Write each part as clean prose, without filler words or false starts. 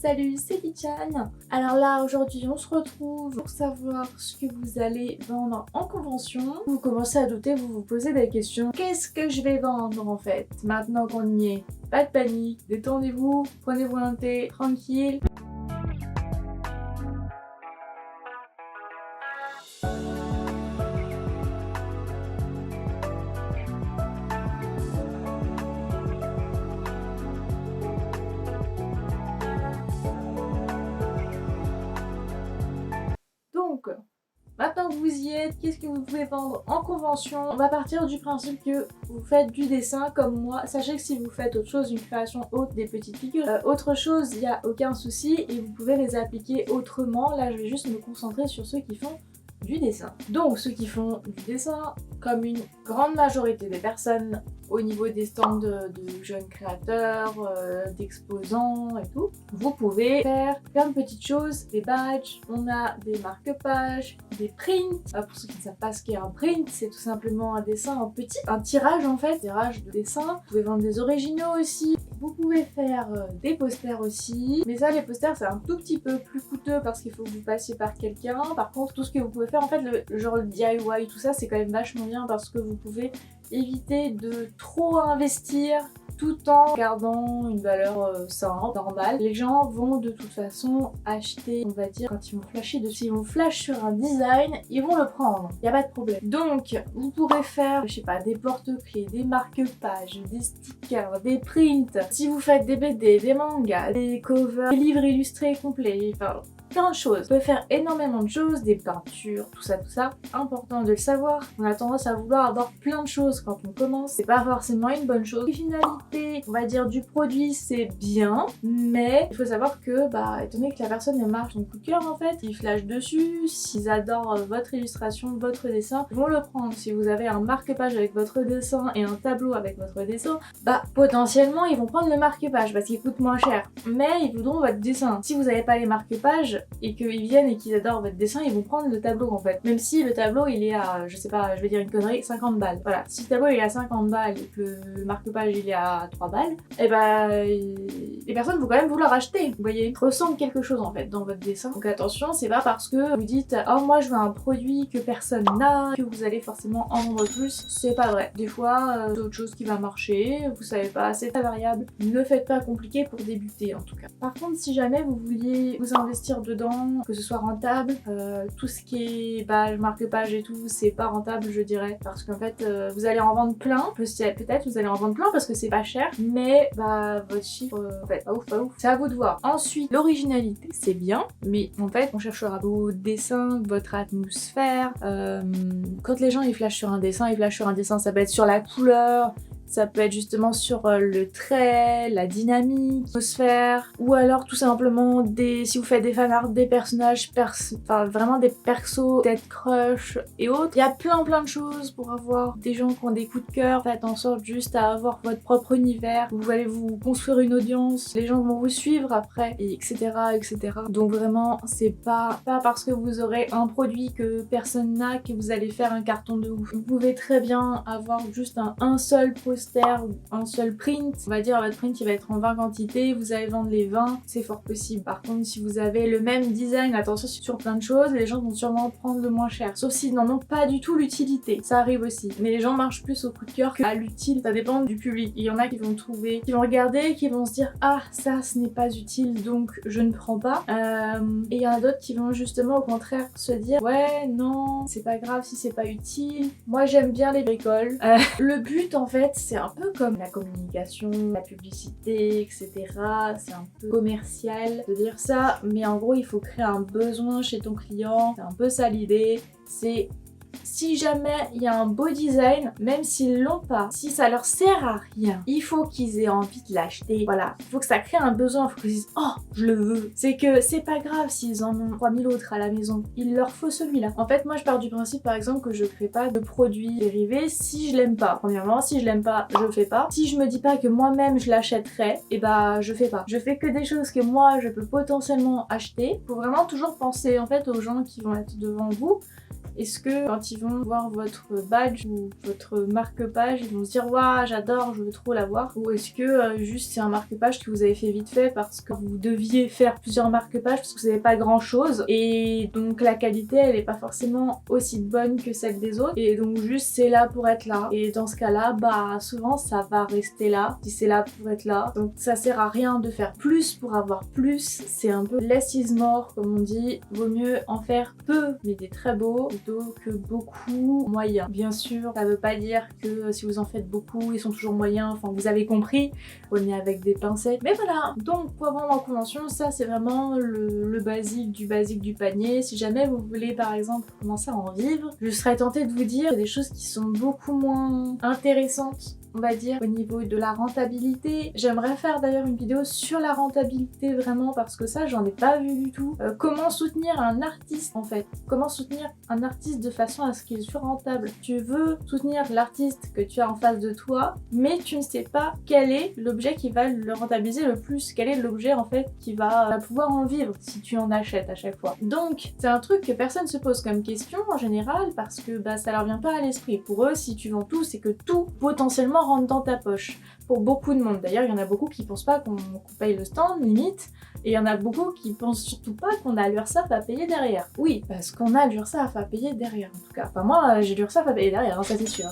salut, c'est Lichan. Alors là, aujourd'hui, on se retrouve pour savoir ce que vous allez vendre en convention. Vous commencez à douter, vous vous posez des questions. Qu'est-ce que je vais vendre en fait, maintenant qu'on y est? Pas de panique, détendez-vous, prenez-vous un thé, tranquille. Donc, maintenant que vous y êtes, qu'est-ce que vous pouvez vendre en convention? On va partir du principe que vous faites du dessin comme moi. Sachez que si vous faites autre chose, une création haute, des petites figures, autre chose, il n'y a aucun souci et vous pouvez les appliquer autrement. Là, je vais juste me concentrer sur ceux qui font du dessin. Donc, ceux qui font du dessin, comme une grande majorité des personnes au niveau des stands de jeunes créateurs, d'exposants et tout, vous pouvez faire plein de petites choses, des badges, on a des marque-pages, des prints. Pour ceux qui ne savent pas ce qu'est un print, c'est tout simplement un dessin en petit, un tirage en fait, tirage de dessin. Vous pouvez vendre des originaux aussi. Vous pouvez faire des posters aussi, mais ça les posters c'est un tout petit peu plus coûteux parce qu'il faut que vous passiez par quelqu'un. Par contre tout ce que vous pouvez faire en fait, le genre le DIY tout ça c'est quand même vachement bien parce que vous pouvez éviter de trop investir tout en gardant une valeur simple, normale. Les gens vont de toute façon acheter, on va dire, quand ils vont flasher dessus. S'ils vont flash sur un design, ils vont le prendre, y a pas de problème. Donc, vous pourrez faire, je sais pas, des porte-clés, des marque-pages, des stickers, des prints. Si vous faites des BD, des mangas, des covers, des livres illustrés complets, enfin plein de choses. Vous pouvez faire énormément de choses, des peintures, tout ça. Important de le savoir. On a tendance à vouloir avoir plein de choses quand on commence. C'est pas forcément une bonne chose. Les finalités, on va dire, du produit, c'est bien, mais il faut savoir que, étant donné que la personne elle marche son coup de cœur en fait, ils flashent dessus, s'ils adorent votre illustration, votre dessin, ils vont le prendre. Si vous avez un marque-page avec votre dessin et un tableau avec votre dessin, potentiellement ils vont prendre le marque-page parce qu'il coûte moins cher, mais ils voudront votre dessin. Si vous n'avez pas les marque-pages, et qu'ils viennent et qu'ils adorent votre dessin, ils vont prendre le tableau en fait. Même si le tableau il est à, je sais pas, je vais dire une connerie, 50 balles. Voilà, si le tableau il est à 50 balles et que le marque-page il est à 3 balles, et les personnes vont quand même vouloir acheter. Vous voyez, il ressemble quelque chose en fait dans votre dessin. Donc attention, c'est pas parce que vous dites oh moi je veux un produit que personne n'a que vous allez forcément en vendre plus. C'est pas vrai. Des fois, c'est autre chose qui va marcher, vous savez pas, c'est très variable. Ne faites pas compliqué pour débuter en tout cas. Par contre, si jamais vous vouliez vous investir dedans, que ce soit rentable, tout ce qui est badge, marque-page et tout, c'est pas rentable je dirais, parce qu'en fait vous allez en vendre plein, peut-être vous allez en vendre plein parce que c'est pas cher, mais votre chiffre, en fait, pas ouf, c'est à vous de voir. Ensuite, l'originalité, c'est bien, mais en fait on cherchera vos dessins, votre atmosphère, quand les gens ils flashent sur un dessin, ça peut être sur la couleur, ça peut être justement sur le trait, la dynamique, l'atmosphère, ou alors tout simplement si vous faites des fanarts des personnages, vraiment des persos, peut-être crush et autres. Il y a plein de choses pour avoir des gens qui ont des coups de cœur. Faites en sorte juste à avoir votre propre univers. Vous allez vous construire une audience, les gens vont vous suivre après, et etc. Donc vraiment, c'est pas parce que vous aurez un produit que personne n'a que vous allez faire un carton de ouf. Vous pouvez très bien avoir juste un seul poster ou un seul print, on va dire votre print il va être en 20 quantités, vous allez vendre les 20, c'est fort possible. Par contre si vous avez le même design, attention sur plein de choses, les gens vont sûrement prendre le moins cher, sauf s'ils n'en ont pas du tout l'utilité, ça arrive aussi. Mais les gens marchent plus au coup de cœur qu'à l'utile, ça dépend du public. Il y en a qui vont trouver, qui vont regarder, qui vont se dire ah ça ce n'est pas utile donc je ne prends pas, et il y en a d'autres qui vont justement au contraire se dire ouais non c'est pas grave si c'est pas utile, moi j'aime bien les bricoles. Le but en fait c'est un peu comme la communication, la publicité, etc. C'est un peu commercial de dire ça, mais en gros il faut créer un besoin chez ton client. C'est un peu ça l'idée, c'est si jamais il y a un beau design, même s'ils l'ont pas, si ça leur sert à rien, il faut qu'ils aient envie de l'acheter. Voilà, il faut que ça crée un besoin, il faut qu'ils disent oh je le veux. C'est que c'est pas grave s'ils en ont 3000 autres à la maison, il leur faut celui-là. En fait moi je pars du principe par exemple que je crée pas de produits dérivés si je l'aime pas. Premièrement, si je l'aime pas, je fais pas. Si je me dis pas que moi-même je l'achèterais, et je fais pas. Je fais que des choses que moi je peux potentiellement acheter. Faut vraiment toujours penser en fait aux gens qui vont être devant vous. Est-ce que quand ils vont voir votre badge ou votre marque-page, ils vont se dire waouh j'adore, je veux trop l'avoir, ou est-ce que juste c'est un marque-page que vous avez fait vite fait parce que vous deviez faire plusieurs marque-pages parce que vous n'avez pas grand chose et donc la qualité elle est pas forcément aussi bonne que celle des autres et donc juste c'est là pour être là, et dans ce cas là bah souvent ça va rester là si c'est là pour être là, donc ça sert à rien de faire plus pour avoir plus, c'est un peu less is more comme on dit, vaut mieux en faire peu mais des très beaux plutôt que beaucoup moyens. Bien sûr ça veut pas dire que si vous en faites beaucoup ils sont toujours moyens, enfin vous avez compris, on est avec des pincettes, mais voilà. Donc pour vendre en convention, ça c'est vraiment le basique du panier. Si jamais vous voulez par exemple commencer à en vivre, je serais tentée de vous dire des choses qui sont beaucoup moins intéressantes, on va dire, au niveau de la rentabilité. J'aimerais faire d'ailleurs une vidéo sur la rentabilité vraiment parce que ça j'en ai pas vu du tout. Comment soutenir un artiste en fait, comment soutenir un artiste de façon à ce qu'il soit rentable. Tu veux soutenir l'artiste que tu as en face de toi mais tu ne sais pas quel est l'objet qui va le rentabiliser le plus, quel est l'objet en fait qui va pouvoir en vivre si tu en achètes à chaque fois. Donc c'est un truc que personne se pose comme question en général parce que bah ça leur vient pas à l'esprit. Pour eux si tu vends tout c'est que tout potentiellement rentre dans ta poche. Pour beaucoup de monde d'ailleurs, il y en a beaucoup qui pensent pas qu'on paye le stand limite, et il y en a beaucoup qui pensent surtout pas qu'on a l'URSSAF à payer derrière. Oui, parce qu'on a l'URSSAF à payer derrière en tout cas. Enfin moi j'ai l'URSSAF à payer derrière, hein, ça c'est sûr.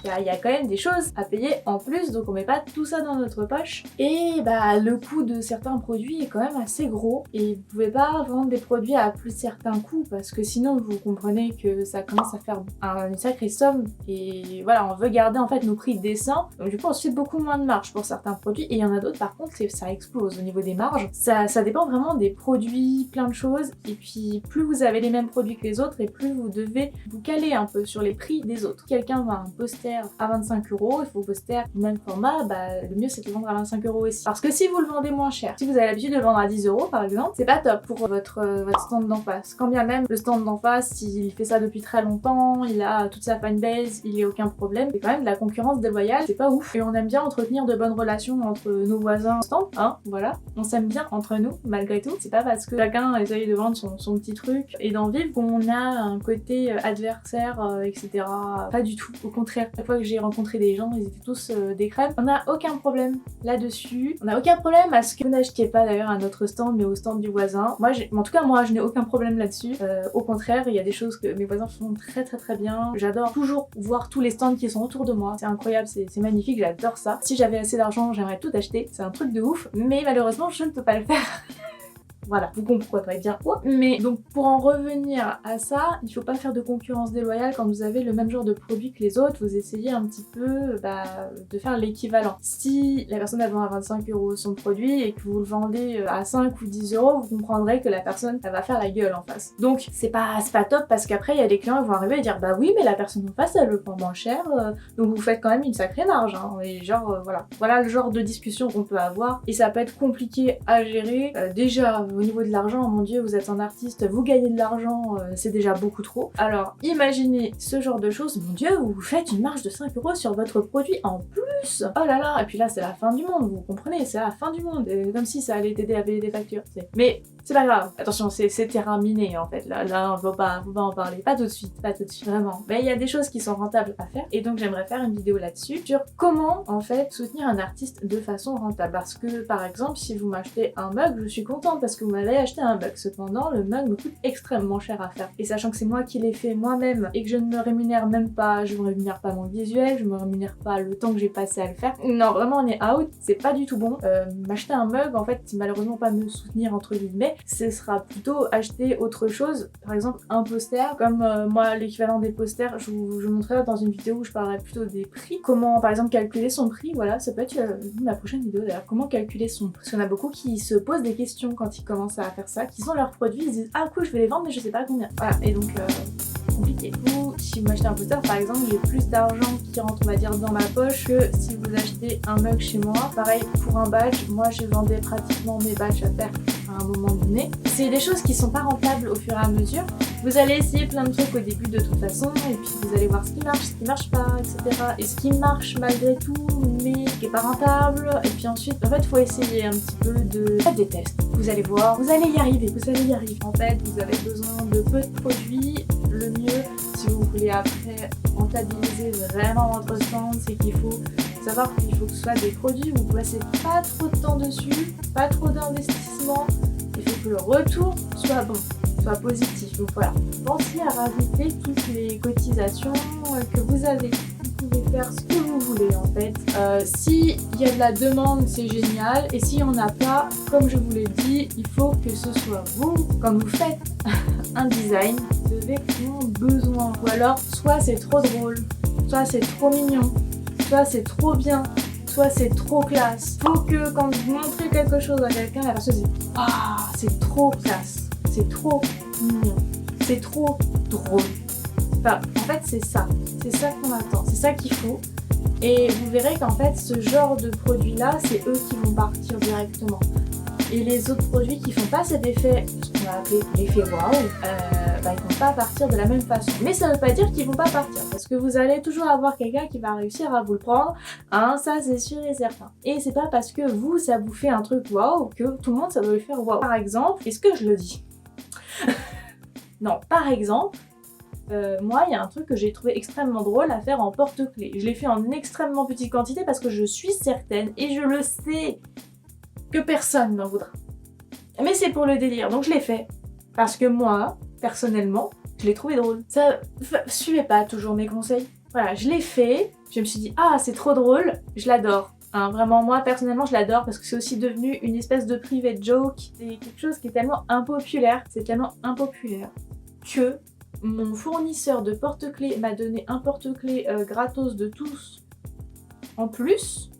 Il y a quand même des choses à payer en plus, donc on met pas tout ça dans notre poche. Et bah le coût de certains produits est quand même assez gros et vous pouvez pas vendre des produits à plus de certains coûts parce que sinon vous comprenez que ça commence à faire une sacrée somme et voilà, on veut garder en fait nos prix décents, donc du coup on se fait beaucoup moins de marge pour certains produits et il y en a d'autres par contre ça explose au niveau des marges. Ça dépend vraiment des produits, plein de choses, et puis plus vous avez les mêmes produits que les autres et plus vous devez vous caler un peu sur les prix des autres. Quelqu'un vend un poster à 25 €, il faut poster du même format, bah le mieux c'est de le vendre à 25 € aussi. Parce que si vous le vendez moins cher, si vous avez l'habitude de le vendre à 10 € par exemple, c'est pas top pour votre stand d'en face. Quand bien même le stand d'en face, s'il fait ça depuis très longtemps, il a toute sa fanbase, il n'y a aucun problème, c'est quand même de la concurrence déloyale, c'est pas ouf. Et on aime bien entretenir de bonnes relations entre nos voisins au stand, hein, voilà. On s'aime bien entre nous, malgré tout. C'est pas parce que chacun essaye de vendre son petit truc et d'en vivre qu'on a un côté adversaire, etc. Pas du tout, au contraire. Chaque fois que j'ai rencontré des gens, ils étaient tous des crèmes. On n'a aucun problème là-dessus. On n'a aucun problème à ce que vous n'achetiez pas d'ailleurs à notre stand, mais au stand du voisin. En tout cas, moi, je n'ai aucun problème là-dessus. Au contraire, il y a des choses que mes voisins font très très très bien. J'adore toujours voir tous les stands qui sont autour de moi. C'est incroyable, c'est magnifique, j'adore ça. Si j'avais assez d'argent, j'aimerais tout acheter. C'est un truc de ouf, mais malheureusement, je ne peux pas le faire. Voilà, vous comprenez bien quoi. Mais donc pour en revenir à ça, il faut pas faire de concurrence déloyale quand vous avez le même genre de produit que les autres, vous essayez un petit peu de faire l'équivalent. Si la personne elle vend à 25 € son produit et que vous le vendez à 5 ou 10 €, vous comprendrez que la personne elle va faire la gueule en face. Donc c'est pas top parce qu'après il y a des clients qui vont arriver et dire bah oui mais la personne en face elle le prend moins cher, donc vous faites quand même une sacrée marge, hein. Et genre voilà le genre de discussion qu'on peut avoir et ça peut être compliqué à gérer. Déjà au niveau de l'argent, mon dieu, vous êtes un artiste, vous gagnez de l'argent, c'est déjà beaucoup trop. Alors imaginez ce genre de choses, mon dieu, vous faites une marge de 5 € sur votre produit en plus. Oh là là, et puis là c'est la fin du monde, vous comprenez, c'est la fin du monde, comme si ça allait t'aider à payer des factures. Mais c'est pas grave, attention, c'est terminé en fait, là on va pas en parler, pas tout de suite, vraiment. Mais il y a des choses qui sont rentables à faire, et donc j'aimerais faire une vidéo là-dessus, sur comment en fait soutenir un artiste de façon rentable. Parce que par exemple, si vous m'achetez un mug, je suis contente parce que vous m'avez acheté un mug. Cependant, le mug me coûte extrêmement cher à faire. Et sachant que c'est moi qui l'ai fait moi-même et que je ne me rémunère même pas, je me rémunère pas mon visuel, je me rémunère pas le temps que j'ai passé à le faire. Non, vraiment on est out, c'est pas du tout bon. M'acheter un mug, en fait, c'est malheureusement pas me soutenir entre guillemets, ce sera plutôt acheter autre chose. Par exemple, un poster, comme moi l'équivalent des posters, je vous montrerai dans une vidéo où je parlerai plutôt des prix. Comment par exemple calculer son prix, voilà, ça peut être ma prochaine vidéo d'ailleurs, comment calculer son prix. Parce qu'il y en a beaucoup qui se posent des questions quand ils commencent à faire ça, qui ont leurs produits, ils se disent ah cool je vais les vendre mais je sais pas combien. Voilà, et donc compliqué. Ou si vous m'achetez un poster par exemple, j'ai plus d'argent qui rentre on va dire dans ma poche que si vous achetez un mug chez moi. Pareil pour un badge, moi je vendais pratiquement mes badges à faire à un moment donné. C'est des choses qui sont pas rentables au fur et à mesure. Vous allez essayer plein de trucs au début de toute façon, et puis vous allez voir ce qui marche pas, etc. Et ce qui marche malgré tout, mais qui est pas rentable. Et puis ensuite, en fait, faut essayer un petit peu de faire des tests. Vous allez voir, vous allez y arriver, vous allez y arriver. En fait, vous avez besoin de peu de produits. Le mieux, si vous voulez après rentabiliser vraiment votre stand, c'est qu'il faut savoir qu'il faut que ce soit des produits où vous passez pas trop de temps dessus, pas trop d'investissement. Il faut que le retour soit bon, soit positif. Donc voilà, pensez à rajouter toutes les cotisations que vous avez. Vous pouvez faire ce que vous voulez en fait. S'il y a de la demande, c'est génial. Et s'il n'y en a pas, comme je vous l'ai dit, il faut que ce soit vous, quand vous faites un design de vêtements besoin. Ou alors, soit c'est trop drôle, soit c'est trop mignon, soit c'est trop bien, soit c'est trop classe. Faut que quand vous montrez quelque chose à quelqu'un, la personne se dit « Ah, c'est trop classe, c'est trop mignon, c'est trop drôle ». Enfin, en fait, c'est ça qu'on attend, c'est ça qu'il faut. Et vous verrez qu'en fait, ce genre de produits-là, c'est eux qui vont partir directement. Et les autres produits qui font pas cet effet, ce qu'on va appeler l'effet waouh, ils vont pas partir de la même façon. Mais ça veut pas dire qu'ils vont pas partir, parce que vous allez toujours avoir quelqu'un qui va réussir à vous le prendre, hein, ça c'est sûr et certain. Et c'est pas parce que vous, ça vous fait un truc waouh, que tout le monde, ça doit lui faire waouh. Par exemple, est-ce que je le dis? Non, par exemple, moi, il y a un truc que j'ai trouvé extrêmement drôle à faire en porte-clés. Je l'ai fait en extrêmement petite quantité parce que je suis certaine, et je le sais, que personne n'en voudra. Mais c'est pour le délire, donc je l'ai fait. Parce que moi, personnellement, je l'ai trouvé drôle. Suivez pas toujours mes conseils. Voilà, je l'ai fait, je me suis dit, ah, c'est trop drôle, je l'adore. Hein, vraiment, moi, personnellement, je l'adore parce que c'est aussi devenu une espèce de private joke. C'est quelque chose qui est tellement impopulaire, c'est tellement impopulaire que mon fournisseur de porte-clés m'a donné un porte-clés gratos de tous en plus,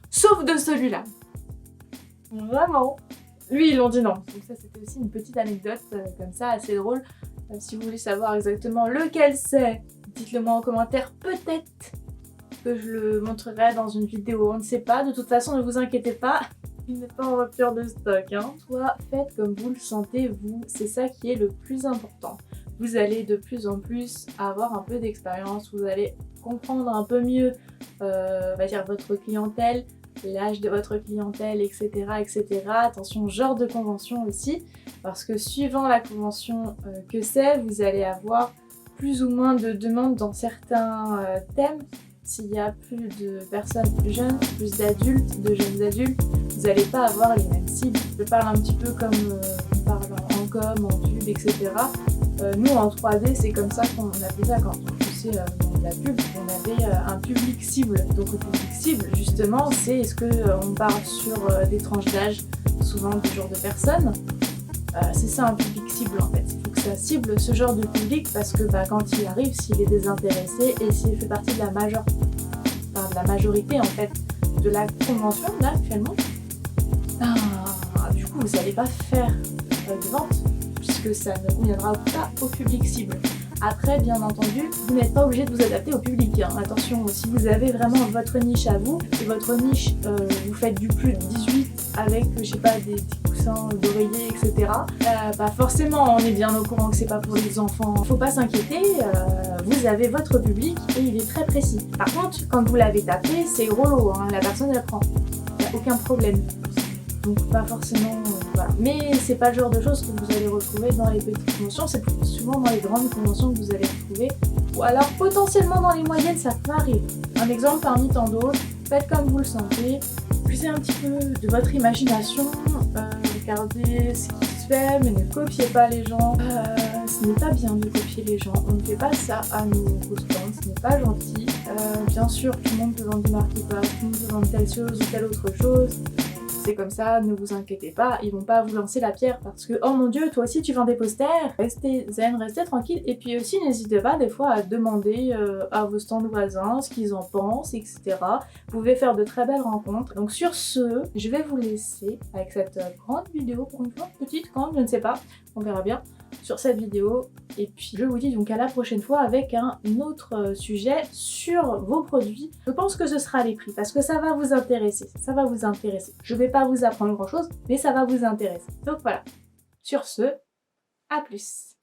sauf de celui-là. Vraiment. Lui, ils l'ont dit non. Donc ça, c'était aussi une petite anecdote comme ça, assez drôle. Si vous voulez savoir exactement lequel c'est, dites-le moi en commentaire. Peut-être que je le montrerai dans une vidéo, on ne sait pas. De toute façon, ne vous inquiétez pas, il n'est pas en rupture de stock. Hein. Soit faites comme vous le sentez, vous. C'est ça qui est le plus important. Vous allez de plus en plus avoir un peu d'expérience, vous allez comprendre un peu mieux on va dire votre clientèle, l'âge de votre clientèle, etc., etc. Attention, genre de convention aussi, parce que suivant la convention que c'est, vous allez avoir plus ou moins de demandes dans certains thèmes. S'il y a plus de personnes plus jeunes, plus d'adultes, de jeunes adultes, vous n'allez pas avoir les mêmes cibles. Je parle un petit peu comme on parle en com, en pub, etc. Nous en 3D, c'est comme ça qu'on appelait ça quand on poussait dans la pub. On avait un public cible. Donc le public cible, justement, c'est est-ce qu'on parle sur des tranches d'âge, souvent du genre de personnes. C'est ça un public cible en fait. Il faut que ça cible ce genre de public parce que quand il arrive, s'il est désintéressé et s'il fait partie de la majorité en fait de la convention là actuellement, du coup vous n'allez pas faire de vente puisque ça ne conviendra pas au public cible. Après, bien entendu, vous n'êtes pas obligé de vous adapter au public. Hein. Attention, si vous avez vraiment votre niche à vous, et votre niche, vous faites du plus de 18 avec, je sais pas, des petits coussins d'oreiller, etc. Forcément, on est bien au courant que c'est pas pour les enfants. Faut pas s'inquiéter, vous avez votre public et il est très précis. Par contre, quand vous l'avez tapé, c'est rollo, hein, la personne elle prend. Il n'y a aucun problème. Donc pas forcément... voilà. Mais c'est pas le genre de choses que vous allez retrouver dans les petites conventions, c'est souvent dans les grandes conventions que vous allez retrouver. Ou alors potentiellement dans les moyennes, ça peut arriver. Un exemple parmi tant d'autres, faites comme vous le sentez, puisez un petit peu de votre imagination, regardez ce qui se fait, mais ne copiez pas les gens. Ce n'est pas bien de copier les gens, on ne fait pas ça à nos stands, ce n'est pas gentil. Bien sûr, tout le monde peut vendre du marque-page, tout le monde peut vendre telle chose ou telle autre chose. C'est comme ça, ne vous inquiétez pas, ils vont pas vous lancer la pierre parce que oh mon dieu, toi aussi tu vends des posters. Restez zen, restez tranquille. Et puis aussi n'hésitez pas des fois à demander à vos stands voisins ce qu'ils en pensent, etc. Vous pouvez faire de très belles rencontres. Donc sur ce, je vais vous laisser avec cette grande vidéo pour une fois, petite, grande, je ne sais pas, on verra bien. sur cette vidéo. Et puis je vous dis donc à la prochaine fois avec un autre sujet sur vos produits. Je pense que ce sera les prix parce que ça va vous intéresser. Ça va vous intéresser. Je vais pas vous apprendre grand chose, mais ça va vous intéresser. Donc voilà. Sur ce, à plus.